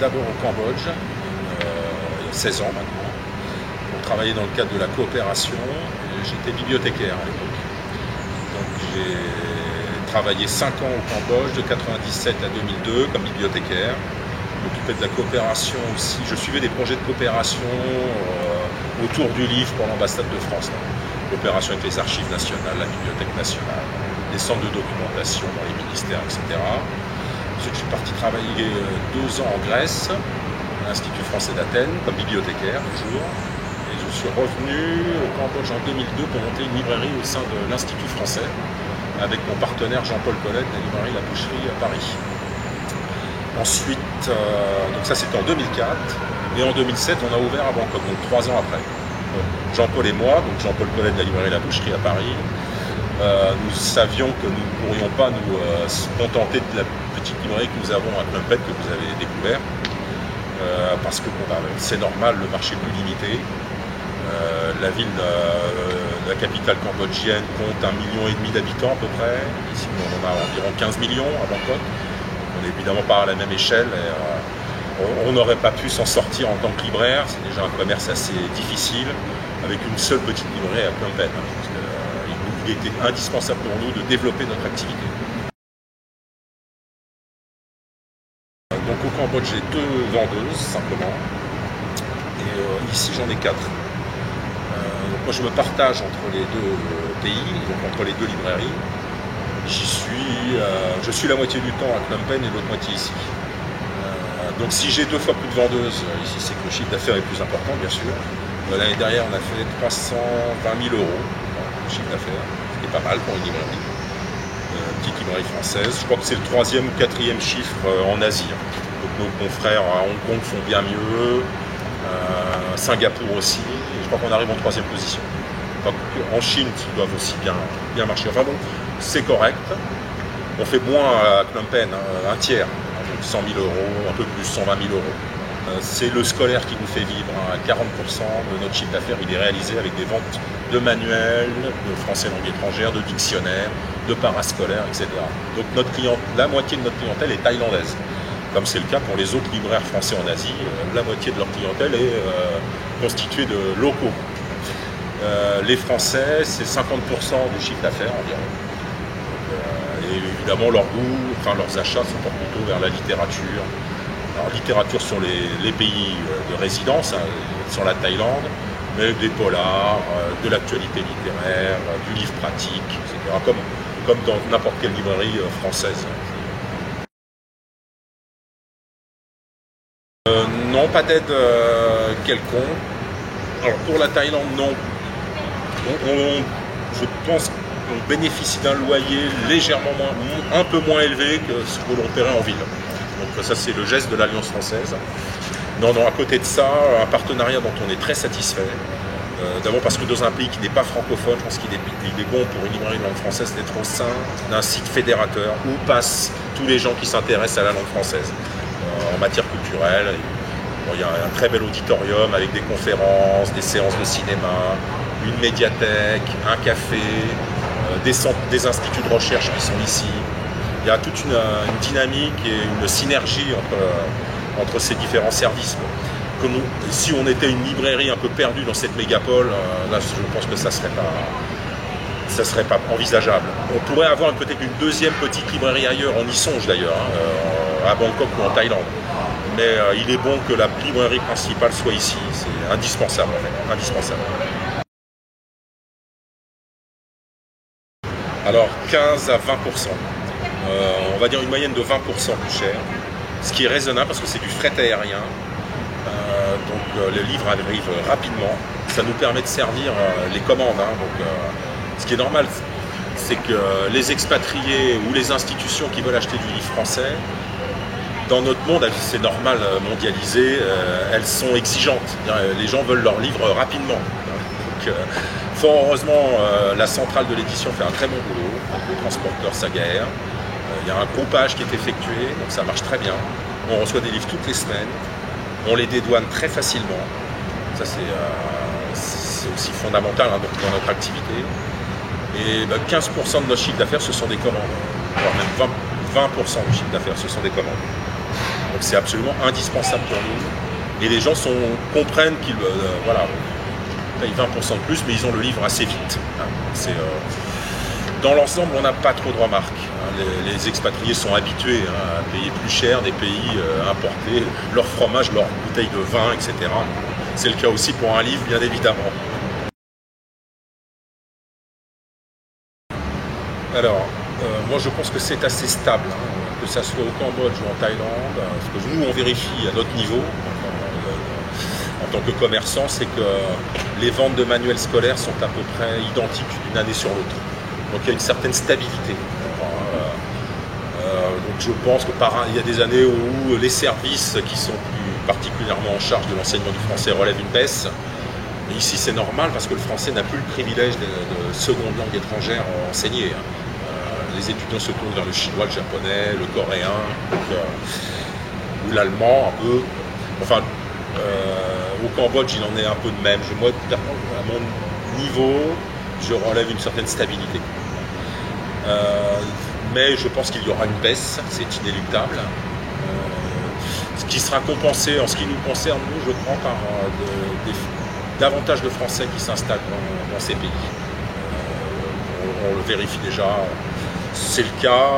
d'abord au Cambodge, il y a 16 ans maintenant, pour travailler dans le cadre de la coopération. J'étais bibliothécaire à l'époque. Donc j'ai travaillé 5 ans au Cambodge, de 1997 à 2002 comme bibliothécaire. Je m'occupais de la coopération aussi. Je suivais des projets de coopération autour du livre pour l'ambassade de France. Coopération avec les archives nationales, la bibliothèque nationale, les centres de documentation dans les ministères, etc. Ensuite, je suis parti travailler 2 ans en Grèce, à l'Institut français d'Athènes, comme bibliothécaire toujours. Et je suis revenu au Cambodge en 2002 pour monter une librairie au sein de l'Institut français, avec mon partenaire Jean-Paul Colette, de la librairie La Boucherie à Paris. Ensuite, donc ça c'était en 2004, et en 2007 on a ouvert à Bangkok, donc 3 ans après. Jean-Paul et moi, donc Jean-Paul Colette de la librairie La Boucherie à Paris, nous savions que nous ne pourrions pas nous contenter de la petite librairie que nous avons à Phnom Penh, que vous avez découvert, parce que bon, c'est normal, le marché est plus limité. La ville, la capitale cambodgienne compte 1,5 million d'habitants à peu près. Ici on en a environ 15 millions à Bangkok. On n'est évidemment pas à la même échelle. On n'aurait pas pu s'en sortir en tant que libraire, c'est déjà un commerce assez difficile, avec une seule petite librairie à Phnom Penh. Il était indispensable pour nous de développer notre activité. Donc au Cambodge, j'ai 2 vendeuses simplement, et ici j'en ai 4. Donc moi je me partage entre les 2 pays, donc entre les 2 librairies. Je suis la moitié du temps à Phnom Penh et l'autre moitié ici. Donc si j'ai 2 fois plus de vendeuses ici, c'est que le chiffre d'affaires est plus important, bien sûr. L'année dernière, on a fait 320 000 euros de chiffre d'affaires, ce qui est pas mal pour une librairie. Petite librairie française. Je crois que c'est le 3e ou 4e chiffre en Asie. Donc nos confrères à Hong Kong font bien mieux, Singapour aussi, et je crois qu'on arrive en 3e position. Donc, en Chine, ils doivent aussi bien marcher. Enfin bon, c'est correct. On fait moins à Phnom Penh, un tiers. 100 000 euros, un peu plus, 120 000 euros. C'est le scolaire qui nous fait vivre. 40% de notre chiffre d'affaires, il est réalisé avec des ventes de manuels, de français langue étrangère, de dictionnaires, de parascolaires, etc. Donc la moitié de notre clientèle est thaïlandaise. Comme c'est le cas pour les autres libraires français en Asie, la moitié de leur clientèle est constituée de locaux. Les Français, c'est 50% du chiffre d'affaires environ. Et évidemment, leurs achats se portent plutôt vers la littérature. Alors, littérature sur les pays de résidence, sur la Thaïlande, mais des polars, de l'actualité littéraire, du livre pratique, etc. Comme dans n'importe quelle librairie française. Non, pas d'aide quelconque. Alors, pour la Thaïlande, non. Je pense qu'on bénéficie d'un loyer légèrement un peu moins élevé que ce que l'on paierait en ville. Donc ça, c'est le geste de l'Alliance française. Non, à côté de ça, un partenariat dont on est très satisfait. D'abord parce que dans un pays qui n'est pas francophone, je pense qu'il est bon pour une librairie de langue française d'être au sein d'un site fédérateur où passent tous les gens qui s'intéressent à la langue française en matière culturelle. Il y a un très bel auditorium avec des conférences, des séances de cinéma, une médiathèque, un café, des instituts de recherche qui sont ici. Il y a toute une dynamique et une synergie entre ces différents services. Si on était une librairie un peu perdue dans cette mégapole, là je pense que ça serait pas envisageable. On pourrait avoir peut-être une 2e petite librairie ailleurs, on y songe d'ailleurs, à Bangkok ou en Thaïlande. Mais il est bon que la librairie principale soit ici, c'est indispensable en fait, indispensable. Alors 15 à 20%, on va dire une moyenne de 20% plus cher, ce qui est raisonnable parce que c'est du fret aérien, donc le livre arrive rapidement, ça nous permet de servir les commandes, donc, ce qui est normal, c'est que les expatriés ou les institutions qui veulent acheter du livre français, dans notre monde, c'est normal, mondialisé, elles sont exigeantes, les gens veulent leurs livres rapidement. Donc, fort heureusement, la centrale de l'édition fait un très bon boulot, avec le transporteur Sagaer. Il y a un groupage qui est effectué, donc ça marche très bien. On reçoit des livres toutes les semaines, on les dédouane très facilement. Ça c'est aussi fondamental dans notre activité. Et 15% de notre chiffre d'affaires, ce sont des commandes. Voire même 20% du chiffre d'affaires, ce sont des commandes. Donc c'est absolument indispensable pour nous. Et les gens comprennent qu'ils voilà, payent 20% de plus, mais ils ont le livre assez vite. Hein. Dans l'ensemble, on n'a pas trop de remarques. Hein. Les expatriés sont habitués à payer plus cher des pays importés, leur fromage, leurs bouteilles de vin, etc. C'est le cas aussi pour un livre, bien évidemment. Alors, moi je pense que c'est assez stable, hein, que ça soit au Cambodge ou en Thaïlande. Ce que nous, on vérifie à notre niveau, en tant que commerçant, c'est que les ventes de manuels scolaires sont à peu près identiques d'une année sur l'autre. Donc il y a une certaine stabilité. Donc je pense qu'il y a des années où les services qui sont plus particulièrement en charge de l'enseignement du français relèvent une baisse. Mais ici c'est normal parce que le français n'a plus le privilège de seconde langue étrangère enseignée. Les étudiants se tournent vers le chinois, le japonais, le coréen, ou l'allemand un peu. Enfin, au Cambodge, il en est un peu de même. Moi, à mon niveau, je relève une certaine stabilité. Mais je pense qu'il y aura une baisse, c'est inéluctable. Ce qui sera compensé, en ce qui nous concerne, nous, je crois, par davantage de Français qui s'installent dans ces pays. On le vérifie déjà. C'est le cas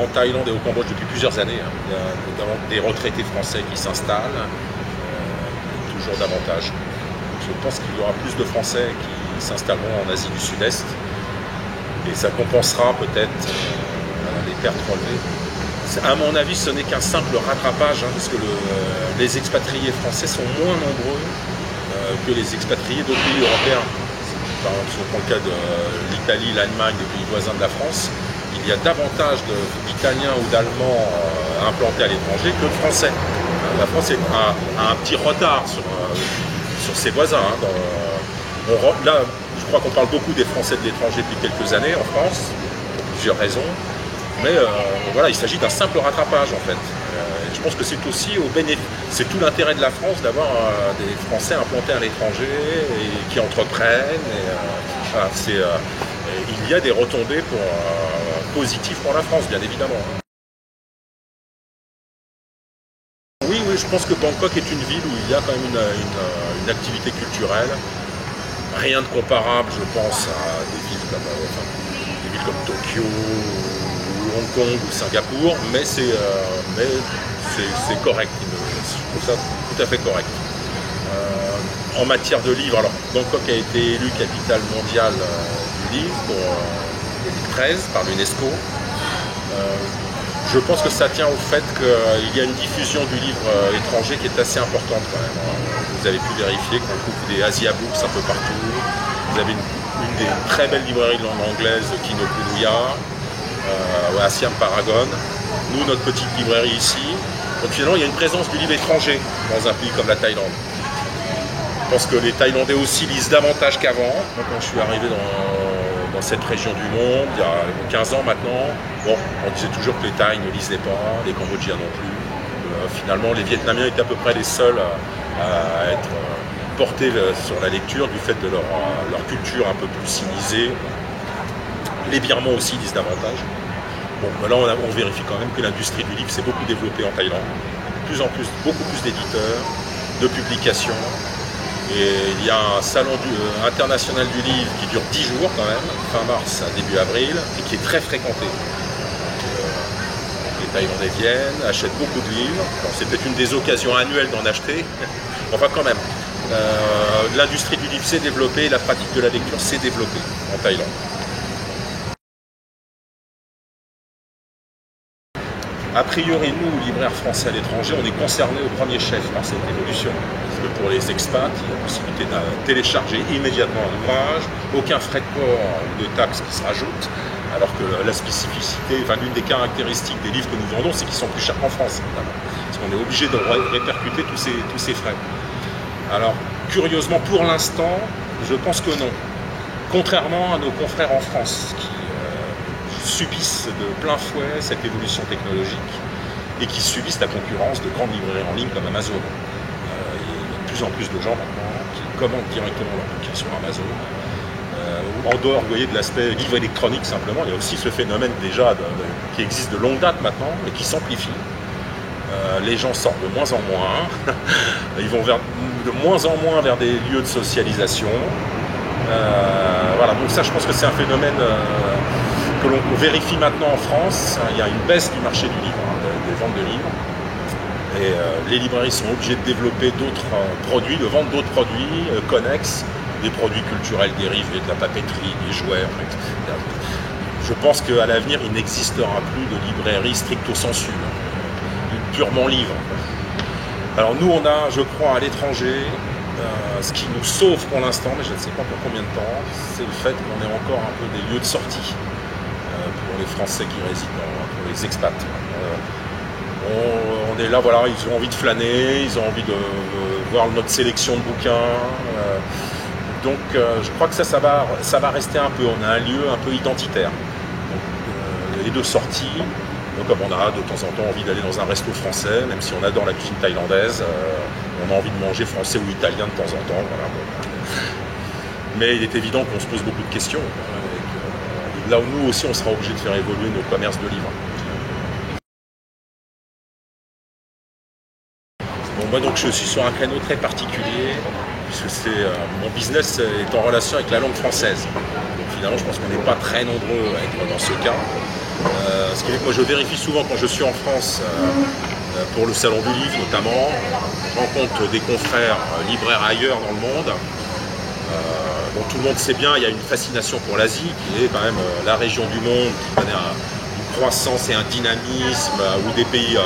en Thaïlande et au Cambodge depuis plusieurs années. Hein. Il y a notamment des retraités français qui s'installent, toujours davantage. Je pense qu'il y aura plus de Français qui s'installeront en Asie du Sud-Est et ça compensera peut-être les pertes relevées. À mon avis, ce n'est qu'un simple rattrapage, hein, parce que les expatriés français sont moins nombreux que les expatriés d'autres pays européens. Par exemple, si on prend le cas de l'Italie, l'Allemagne, les pays voisins de la France, il y a davantage d'Italiens ou d'Allemands implantés à l'étranger que de Français. La France a un petit retard sur ses voisins. Hein. Là, je crois qu'on parle beaucoup des Français de l'étranger depuis quelques années en France, pour plusieurs raisons. Mais voilà, il s'agit d'un simple rattrapage en fait. Je pense que c'est aussi au bénéfice. C'est tout l'intérêt de la France d'avoir des Français implantés à l'étranger et qui entreprennent. Voilà, il y a des retombées positives pour la France, bien évidemment. Oui, je pense que Bangkok est une ville où il y a quand même une activité culturelle. Rien de comparable, je pense, à des villes comme Tokyo, ou Hong Kong ou Singapour, mais c'est correct. Je trouve ça tout à fait correct. En matière de livres, alors Bangkok a été élu capitale mondiale du livre pour 2013 par l'UNESCO. Je pense que ça tient au fait qu'il y a une diffusion du livre étranger qui est assez importante quand même. Vous avez pu vérifier qu'on trouve des Asia Books un peu partout. Vous avez une des très belles librairies de langue anglaise, Kinokuniya, Asiam Paragon. Nous, notre petite librairie ici. Donc finalement, il y a une présence du livre étranger dans un pays comme la Thaïlande. Je pense que les Thaïlandais aussi lisent davantage qu'avant. Quand je suis arrivé dans cette région du monde, il y a 15 ans maintenant, on disait toujours que les Thaïs ne lisaient pas, les Cambodgiens non plus. Finalement, les Vietnamiens étaient à peu près les seuls à être portés sur la lecture du fait de leur culture un peu plus civilisée. Les Birmans aussi lisent davantage. Bon, là, on vérifie quand même que l'industrie du livre s'est beaucoup développée en Thaïlande. Beaucoup plus d'éditeurs, de publications. Et il y a un salon international du livre qui dure 10 jours quand même, fin mars à début avril, et qui est très fréquenté. Les Thaïlandais viennent, achètent beaucoup de livres. C'est peut-être une des occasions annuelles d'en acheter. Enfin quand même, l'industrie du livre s'est développée, la pratique de la lecture s'est développée en Thaïlande. A priori, nous, libraires français à l'étranger, on est concernés au premier chef par cette évolution. Parce que pour les expats, il y a la possibilité de télécharger immédiatement un ouvrage, aucun frais de port ou de taxes qui se rajoutent, alors que la spécificité, l'une des caractéristiques des livres que nous vendons, c'est qu'ils sont plus chers qu'en France, évidemment. Parce qu'on est obligé de répercuter tous ces frais. Alors, curieusement, pour l'instant, je pense que non. Contrairement à nos confrères en France, qui subissent de plein fouet cette évolution technologique et qui subissent la concurrence de grandes librairies en ligne comme Amazon. Il y a de plus en plus de gens maintenant qui commandent directement leurs bouquins sur Amazon. En dehors, vous voyez, de l'aspect livre électronique simplement, il y a aussi ce phénomène déjà qui existe de longue date maintenant et qui s'amplifie. les gens sortent de moins en moins, ils vont de moins en moins vers des lieux de socialisation. Voilà, donc ça je pense que c'est un phénomène que l'on vérifie maintenant en France. Il y a une baisse du marché du livre, des ventes de livres. Et les librairies sont obligées de développer d'autres produits, de vendre d'autres produits connexes, des produits culturels dérivés, de la papeterie, des jouets. Je pense qu'à l'avenir, il n'existera plus de librairie stricto sensu, purement livre. Alors nous, on a, je crois, à l'étranger, ce qui nous sauve pour l'instant, mais je ne sais pas pour combien de temps, c'est le fait qu'on ait encore un peu des lieux de sortie pour les Français qui résident, pour les expats. On est là, voilà, ils ont envie de flâner, ils ont envie de voir notre sélection de bouquins. Donc je crois que ça va rester un peu, on a un lieu un peu identitaire. Donc, et de sortie, donc, comme on a de temps en temps envie d'aller dans un resto français, même si on adore la cuisine thaïlandaise, on a envie de manger français ou italien de temps en temps. Voilà. Mais il est évident qu'on se pose beaucoup de questions. Là où nous aussi on sera obligé de faire évoluer nos commerces de livres. Bon, moi donc je suis sur un créneau très particulier, puisque mon business est en relation avec la langue française. Donc finalement je pense qu'on n'est pas très nombreux à être dans ce cas. Ce qui fait que moi je vérifie souvent quand je suis en France, pour le salon du livre notamment, je rencontre des confrères libraires ailleurs dans le monde. Bon, tout le monde sait bien, il y a une fascination pour l'Asie, qui est quand même la région du monde qui connaît une croissance et un dynamisme, où des pays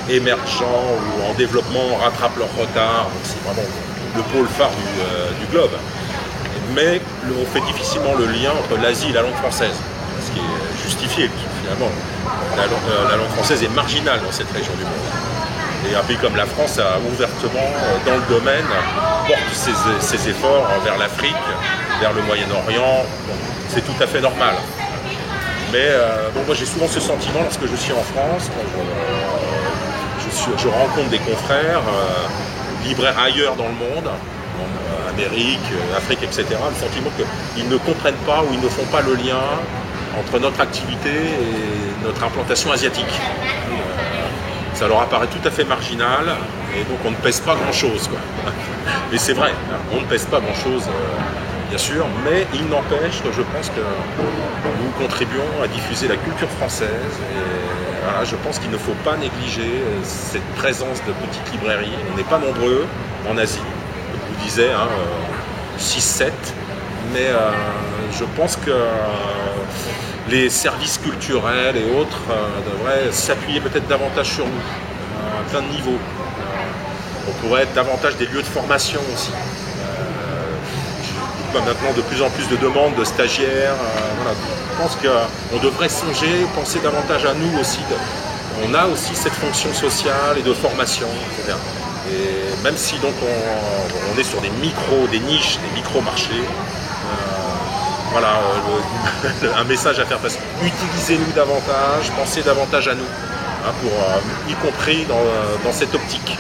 émergents ou en développement rattrapent leur retard. C'est vraiment le pôle phare du globe. Mais on fait difficilement le lien entre l'Asie et la langue française, ce qui est justifié. Finalement, la langue française est marginale dans cette région du monde. Et un pays comme la France a ouvertement, dans le domaine, porte ses efforts vers l'Afrique, vers le Moyen-Orient. C'est tout à fait normal. Mais bon, moi j'ai souvent ce sentiment lorsque je suis en France, quand je rencontre des confrères, libraires ailleurs dans le monde, en Amérique, Afrique, etc., le sentiment qu'ils ne comprennent pas ou ils ne font pas le lien entre notre activité et notre implantation asiatique. Ça leur apparaît tout à fait marginal, et donc on ne pèse pas grand-chose. Mais c'est vrai, on ne pèse pas grand-chose, bien sûr, mais il n'empêche que je pense que nous contribuons à diffuser la culture française, et voilà, je pense qu'il ne faut pas négliger cette présence de petites librairies. On n'est pas nombreux en Asie, je vous disais, 6-7, mais je pense que les services culturels et autres devraient s'appuyer peut-être davantage sur nous, à plein de niveaux. On pourrait être davantage des lieux de formation aussi. Je vois maintenant de plus en plus de demandes de stagiaires. Voilà. Je pense qu'on devrait penser davantage à nous aussi. On a aussi cette fonction sociale et de formation, etc. Et même si donc on est sur des niches, des micro-marchés, voilà, un message à faire passer. Utilisez-nous davantage, pensez davantage à nous, y compris dans cette optique.